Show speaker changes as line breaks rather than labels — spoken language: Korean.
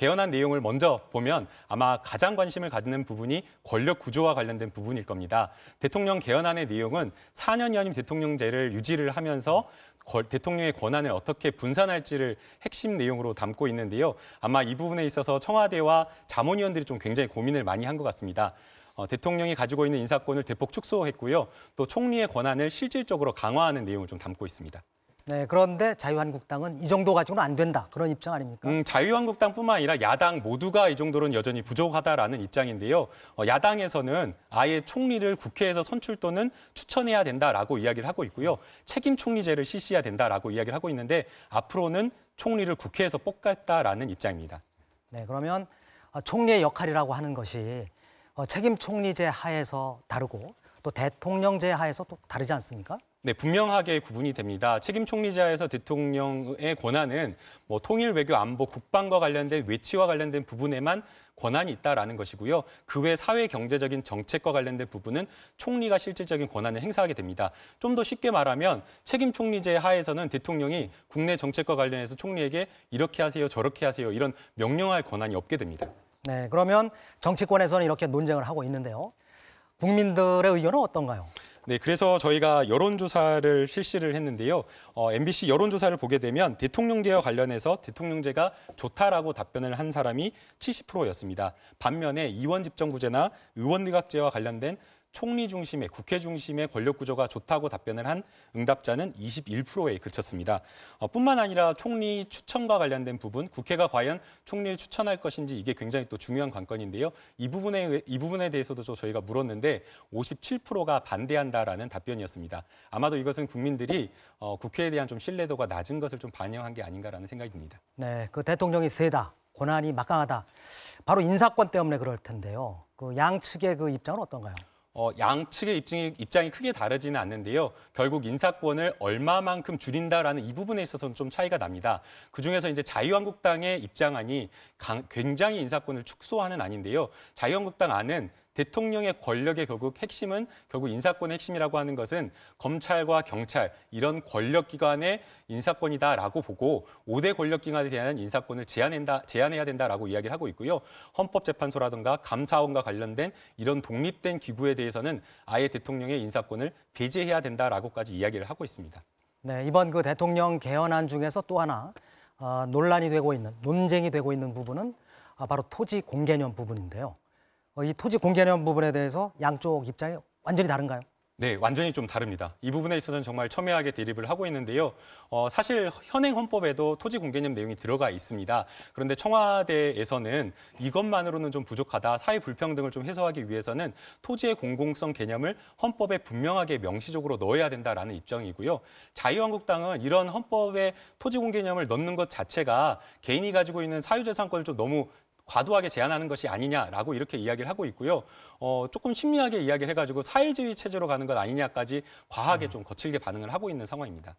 개헌안 내용을 먼저 보면 아마 가장 관심을 갖는 부분이 권력 구조와 관련된 부분일 겁니다. 대통령 개헌안의 내용은 4년 연임 대통령제를 유지를 하면서 대통령의 권한을 어떻게 분산할지를 핵심 내용으로 담고 있는데요. 아마 이 부분에 있어서 청와대와 자문위원들이 좀 굉장히 고민을 많이 한 것 같습니다. 대통령이 가지고 있는 인사권을 대폭 축소했고요. 또 총리의 권한을 실질적으로 강화하는 내용을 좀 담고 있습니다.
네, 그런데 자유한국당은 이 정도 가지고는 안 된다. 그런 입장 아닙니까?
자유한국당뿐만 아니라 야당 모두가 이 정도는 여전히 부족하다라는 입장인데요. 야당에서는 아예 총리를 국회에서 선출 또는 추천해야 된다라고 이야기를 하고 있고요. 책임 총리제를 실시해야 된다라고 이야기를 하고 있는데 앞으로는 총리를 국회에서 뽑겠다라는 입장입니다.
네, 그러면 총리의 역할이라고 하는 것이 책임 총리제 하에서 다르고 또 대통령제 하에서 또 다르지 않습니까?
네, 분명하게 구분이 됩니다. 책임 총리제하에서 대통령의 권한은 통일, 외교, 안보, 국방과 관련된 외치와 관련된 부분에만 권한이 있다라는 것이고요. 그 외 사회 경제적인 정책과 관련된 부분은 총리가 실질적인 권한을 행사하게 됩니다. 좀 더 쉽게 말하면 책임 총리제 하에서는 대통령이 국내 정책과 관련해서 총리에게 이렇게 하세요, 저렇게 하세요 이런 명령할 권한이 없게 됩니다.
네, 그러면 정치권에서는 이렇게 논쟁을 하고 있는데요. 국민들의 의견은 어떤가요?
네, 그래서 저희가 여론조사를 실시를 했는데요. MBC 여론조사를 보게 되면 대통령제와 관련해서 대통령제가 좋다라고 답변을 한 사람이 70%였습니다. 반면에 의원 집정구제나 의원내각제와 관련된 총리 중심의 국회 중심의 권력 구조가 좋다고 답변을 한 응답자는 21%에 그쳤습니다. 뿐만 아니라 총리 추천과 관련된 부분, 국회가 과연 총리를 추천할 것인지 이게 굉장히 또 중요한 관건인데요. 이 부분에 대해서도 저희가 물었는데 57%가 반대한다라는 답변이었습니다. 아마도 이것은 국민들이 국회에 대한 좀 신뢰도가 낮은 것을 좀 반영한 게 아닌가라는 생각이 듭니다.
네, 그 대통령이 세다, 권한이 막강하다. 바로 인사권 때문에 그럴 텐데요. 그 양측의 그 입장은 어떤가요?
양측의 입장이 크게 다르지는 않는데요. 결국 인사권을 얼마만큼 줄인다라는 이 부분에 있어서는 좀 차이가 납니다. 그중에서 이제 자유한국당의 입장안이 굉장히 인사권을 축소하는 안인데요. 자유한국당 안은 대통령의 권력의 핵심은 결국 인사권의 핵심이라고 하는 것은 검찰과 경찰 이런 권력기관의 인사권이다라고 보고 5대 권력기관에 대한 인사권을 제한해야 된다라고 이야기를 하고 있고요. 헌법재판소라든가 감사원과 관련된 이런 독립된 기구에 대해서는 아예 대통령의 인사권을 배제해야 된다라고까지 이야기를 하고 있습니다.
네, 이번 그 대통령 개헌안 중에서 또 하나 논쟁이 되고 있는 부분은 바로 토지 공개념 부분인데요. 이 토지 공개념 부분에 대해서 양쪽 입장이 완전히 다른가요?
네, 완전히 좀 다릅니다. 이 부분에 있어서는 정말 첨예하게 대립을 하고 있는데요. 사실 현행 헌법에도 토지 공개념 내용이 들어가 있습니다. 그런데 청와대에서는 이것만으로는 좀 부족하다. 사회 불평등을 좀 해소하기 위해서는 토지의 공공성 개념을 헌법에 분명하게 명시적으로 넣어야 된다라는 입장이고요. 자유한국당은 이런 헌법에 토지 공개념을 넣는 것 자체가 개인이 가지고 있는 사유재산권을 좀 너무 과도하게 제한하는 것이 아니냐라고 이렇게 이야기를 하고 있고요. 조금 심리하게 이야기를 해가지고 사회주의 체제로 가는 것 아니냐까지 과하게 좀 거칠게 반응을 하고 있는 상황입니다.